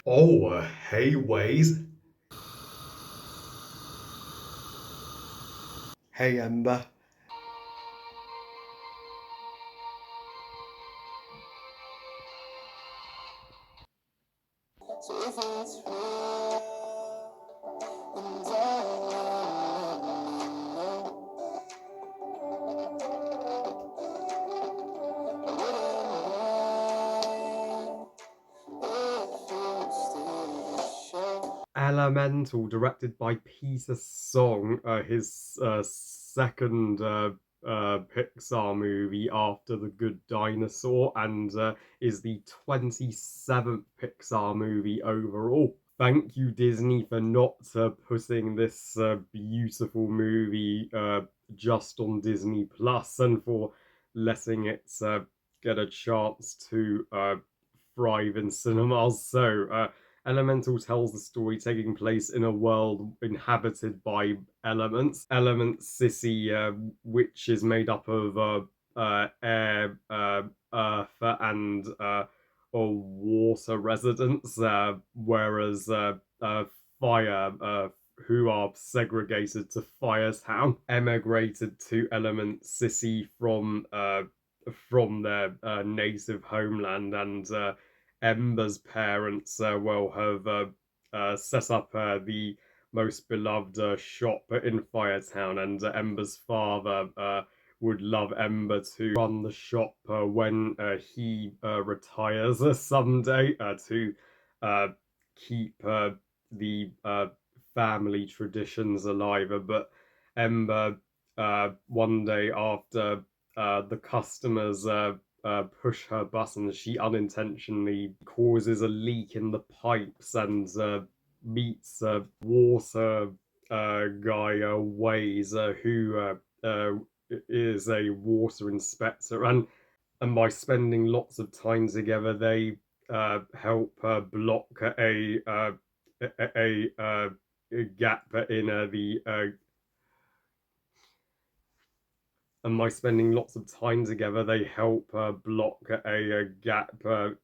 Oh, hey, Waze. Hey, Ember. So if it's real, and I know, if you still show. Elemental, directed by Peter Sohn, his second Pixar movie after The Good Dinosaur, and is the 27th Pixar movie overall. Thank you, Disney, for not putting this beautiful movie just on Disney Plus, and for letting it get a chance to thrive in cinemas. Elemental tells the story taking place in a world inhabited by elements. Element Sissy, which is made up of air, earth, and water residents, whereas fire, who are segregated to Firetown, emigrated to Element Sissy from their native homeland, and Ember's parents will have set up the most beloved shop in Firetown, and Ember's father would love Ember to run the shop when he retires someday to uh, keep the family traditions alive. But Ember, one day after the customers push her buttons, she unintentionally causes a leak in the pipes and meets water guy Ways, who is a water inspector, and by spending lots of time together, they help block a gap in the and by spending lots of time together, they help block a gap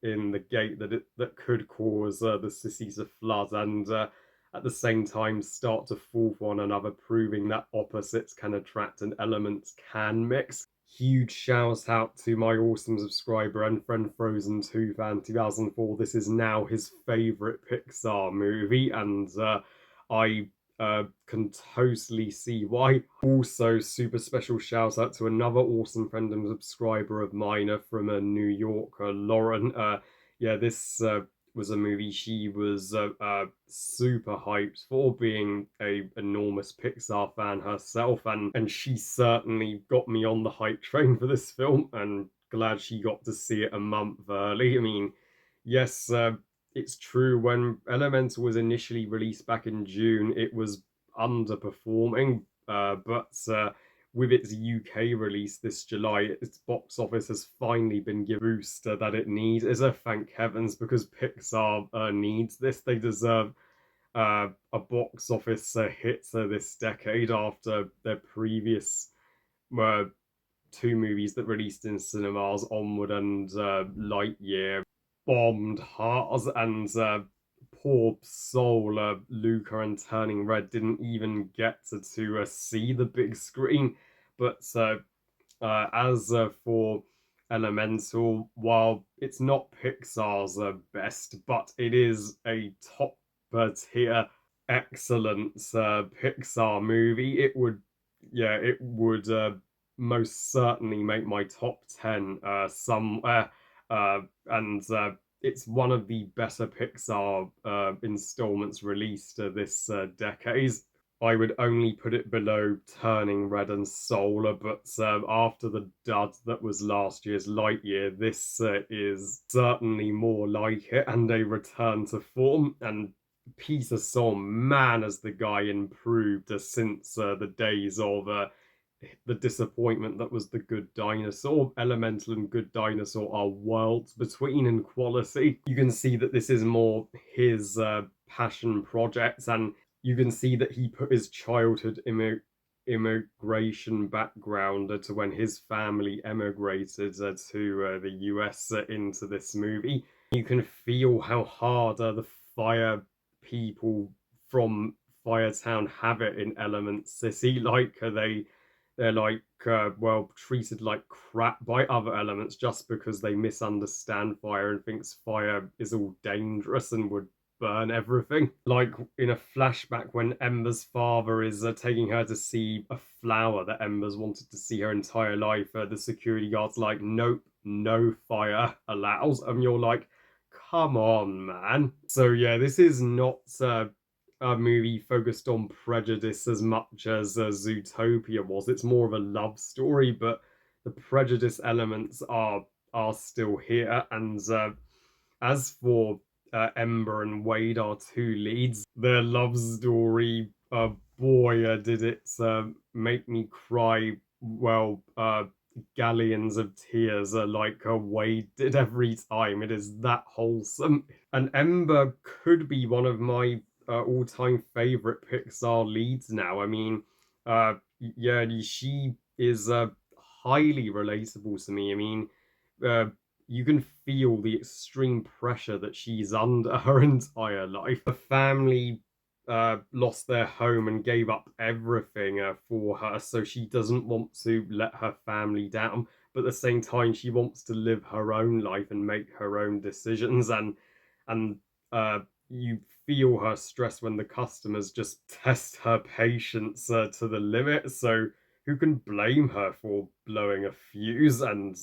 in the gate that could cause the city to flood, and at the same time start to fall for one another, proving that opposites can attract and elements can mix. Huge shout out to my awesome subscriber and friend Frozen 2 fan 2004. This is now his favorite Pixar movie, and I can totally see why. Also, super special shout out to another awesome friend and subscriber of mine from New York, Lauren. Yeah, this was a movie she was super hyped for, being a enormous Pixar fan herself, and she certainly got me on the hype train for this film, and glad she got to see it a month early. I mean, yes, it's true, when Elemental was initially released back in June, it was underperforming, but with its UK release this July, its box office has finally been given the boost that it needs. Is a thank heavens, because Pixar needs this. They deserve a box office hit this decade after their previous uh, two movies that released in cinemas, Onward and Lightyear, bombed hard, and poor soul Luca and Turning Red didn't even get to see the big screen. But as for Elemental, while it's not Pixar's best, but it is a top tier excellent Pixar movie. It would most certainly make my top 10 somewhere. And It's one of the better Pixar installments released this decade. I would only put it below Turning Red and Solar, but after the dud that was last year's Lightyear, this is certainly more like it, and a return to form. And Peter Sohn, man, as the guy improved since the days of the disappointment that was The Good Dinosaur. Elemental and Good Dinosaur are worlds between in quality. You can see that this is more his passion project, and you can see that he put his childhood immigration background to when his family emigrated to the US into this movie. You can feel how hard the fire people from Firetown have it in Element City. Like they're like well treated like crap by other elements just because they misunderstand fire and thinks fire is all dangerous and would burn everything. Like in a flashback when Ember's father is taking her to see a flower that Ember's wanted to see her entire life, the security guard's like, nope, no fire allows. And you're like, come on, man. So yeah, this is not a movie focused on prejudice as much as Zootopia was. It's more of a love story, but the prejudice elements are still here. And as for Ember and Wade, our two leads, their love story, boy, did it make me cry. Well, galleons of tears, like Wade did every time. It is that wholesome. And Ember could be one of my all-time favorite Pixar leads now. I mean, yeah, she is highly relatable to me. I mean, uh, you can feel the extreme pressure that she's under her entire life. Her family lost their home and gave up everything for her, so she doesn't want to let her family down. But at the same time, she wants to live her own life and make her own decisions. And you feel her stress when the customers just test her patience to the limit. So who can blame her for blowing a fuse and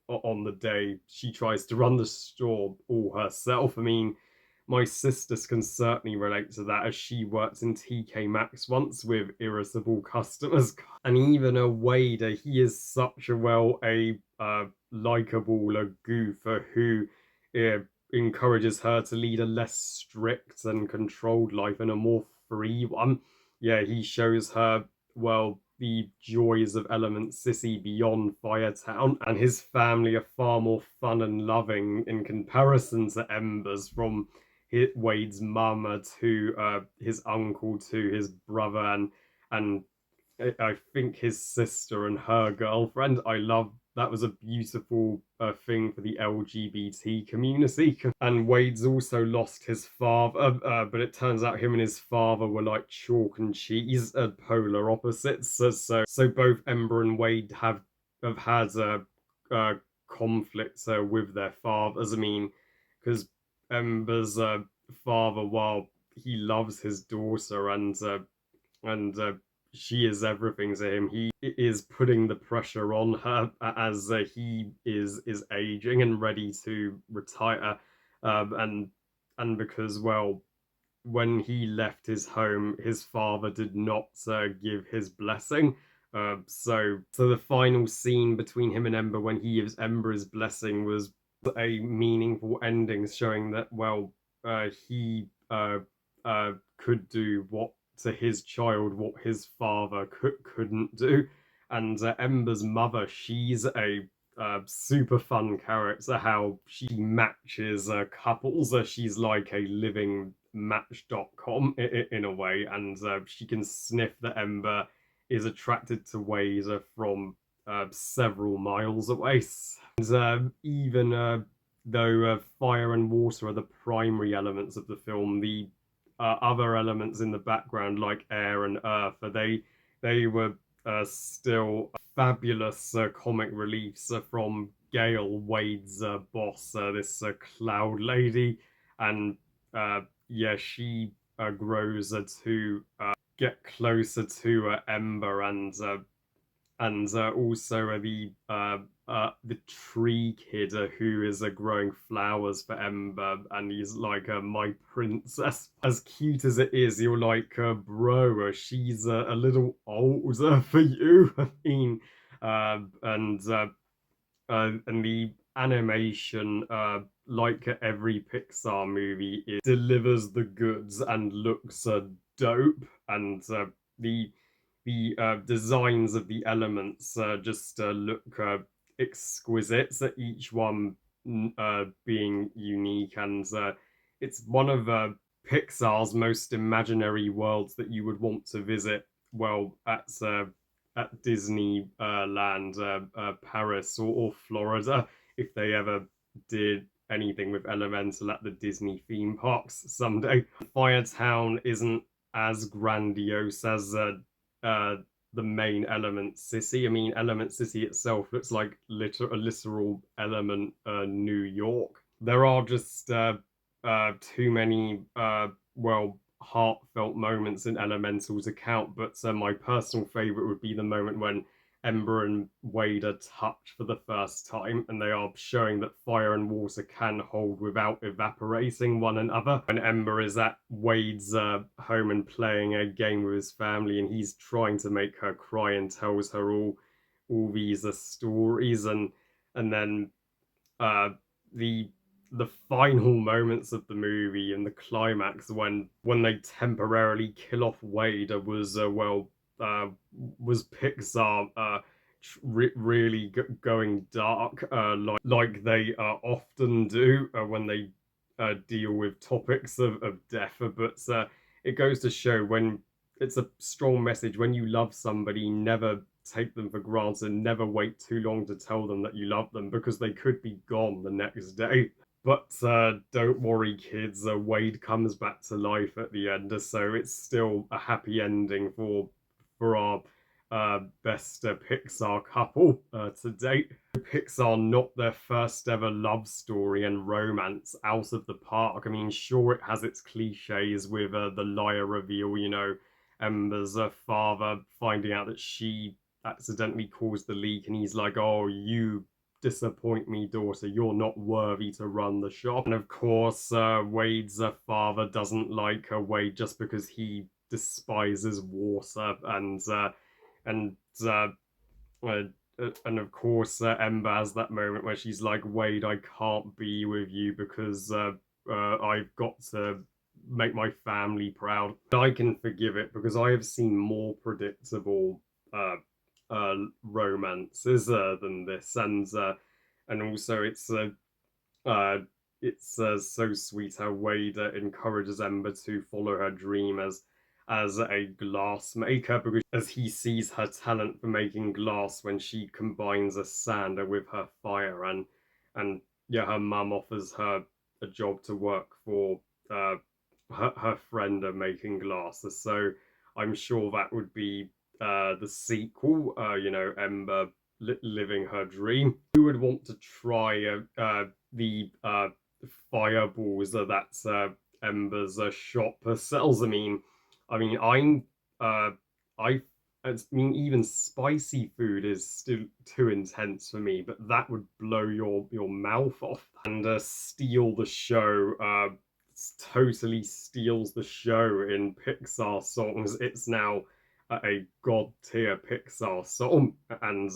on the day she tries to run the store all herself. I mean, my sisters can certainly relate to that as she worked in TK Maxx once with irritable customers. And even a Wader, he is such a likable goofer who uh, encourages her to lead a less strict and controlled life and a more free one. Yeah, he shows her well the joys of Element City beyond Firetown, and his family are far more fun and loving in comparison to Ember's, from Wade's mama to his uncle to his brother and I think his sister and her girlfriend. I love that was a beautiful thing for the LGBT community. And Wade's also lost his father, but it turns out him and his father were like chalk and cheese, polar opposites. So both Ember and Wade have had conflicts with their fathers. I mean, because Ember's father, while he loves his daughter and she is everything to him. He is putting the pressure on her as he is aging and ready to retire, and because well, when he left his home, his father did not give his blessing. So the final scene between him and Ember when he gives Ember his blessing was a meaningful ending, showing that well, he could do what to his child what his father couldn't do. And Ember's mother, she's a super fun character. How she matches couples. She's like a living Match.com in a way, and she can sniff that Ember is attracted to Wade from several miles away. And even though fire and water are the primary elements of the film, the other elements in the background like air and earth, they were still fabulous comic reliefs from Gale, Wade's boss, this cloud lady, and yeah, she grows to get closer to Ember and also the tree kid who is growing flowers for Ember, and he's like my princess. As cute as it is, you're like, bro, she's a little older for you. I mean, and the animation, like every Pixar movie, it delivers the goods and looks dope, and the designs of the elements just look exquisite. So each one being unique, and it's one of Pixar's most imaginary worlds that you would want to visit. Well, at Disney Land, Paris or Florida, if they ever did anything with Elemental at the Disney theme parks someday. Firetown isn't as grandiose as uh, the main Element City. I mean, Element City itself looks like a literal Element New York. There are just too many well heartfelt moments in Elemental to count, but my personal favorite would be the moment when Ember and Wade are touched for the first time, and they are showing that fire and water can hold without evaporating one another. When Ember is at Wade's home and playing a game with his family, and he's trying to make her cry and tells her all these stories, and then uh, the the final moments of the movie and the climax when they temporarily kill off Wade was uh, was Pixar really going dark like they often do when they deal with topics of death. But it goes to show when it's a strong message when you love somebody, never take them for granted. Never wait too long to tell them that you love them because they could be gone the next day. But don't worry, kids. Wade comes back to life at the end, so it's still a happy ending for our best Pixar couple to date. Pixar knocked their first ever love story and romance out of the park. I mean, sure, it has its cliches with the liar reveal, Ember's father finding out that she accidentally caused the leak, and he's like, "Oh, you disappoint me, daughter. You're not worthy to run the shop." And of course, Wade's father doesn't like Wade just because he despises water, and uh, and of course, Ember has that moment where she's like, "Wade, I can't be with you because I've got to make my family proud." I can forgive it because I have seen more predictable uh, romances than this, and also uh, it's so sweet how Wade encourages Ember to follow her dream as a glass maker because as he sees her talent for making glass when she combines a sander with her fire and yeah, her mum offers her a job to work for uh, her friend making glass. So I'm sure that would be the sequel. Ember living her dream. Who would want to try the fireballs that Ember's shop sells? I mean, uh, I mean, even spicy food is still too intense for me, but that would blow your mouth off and steal the show. Totally steals the show in Pixar songs. It's now a god tier Pixar song and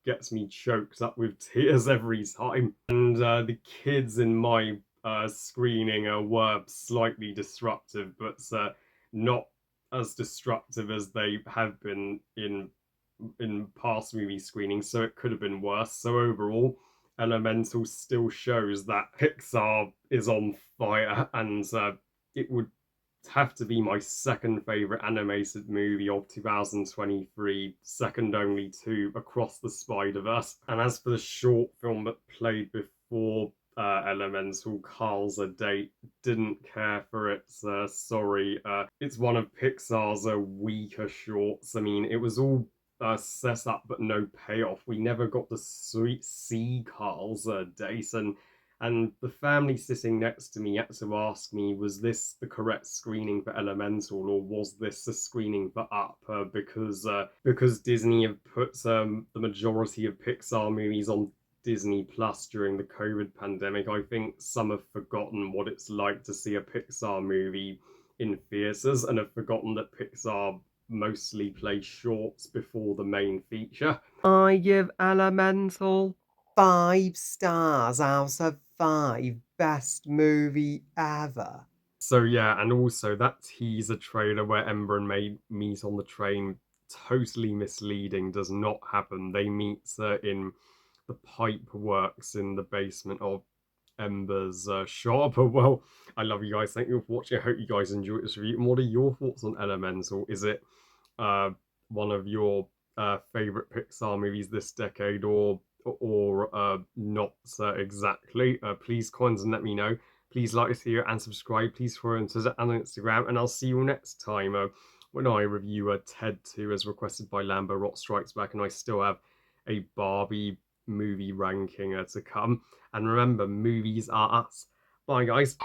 gets me choked up with tears every time. And the kids in my screening were slightly disruptive, but not as destructive as they have been in past movie screenings, so it could have been worse. So overall, Elemental still shows that Pixar is on fire, and it would have to be my second favorite animated movie of 2023, second only to Across the Spider-Verse. And as for the short film that played before Elemental, Carl's a Date, didn't care for it. Sorry. It's one of Pixar's weaker shorts. I mean, it was all set up but no payoff. We never got to see Carl's date, and the family sitting next to me had to ask me, was this the correct screening for Elemental or was this a screening for Up? Because Disney have put the majority of Pixar movies on Disney Plus during the COVID pandemic. I think some have forgotten what it's like to see a Pixar movie in theaters and have forgotten that Pixar mostly play shorts before the main feature. I give Elemental 5 stars out of 5. Best movie ever. So yeah, and also that teaser trailer where Ember and May meet on the train, totally misleading, does not happen. They meet in the pipe works in the basement of Ember's shop. Well, I love you guys. Thank you for watching. I hope you guys enjoyed this review. And what are your thoughts on Elemental? Is it uh, one of your favorite Pixar movies this decade, or not exactly. Please comment and let me know. Please like this video and subscribe. Please follow on Twitter and on Instagram. And I'll see you all next time when I review Ted 2 as requested by Lambo Rock Strikes Back. And I still have a Barbie movie ranking to come. And remember, movies are us. Bye, guys.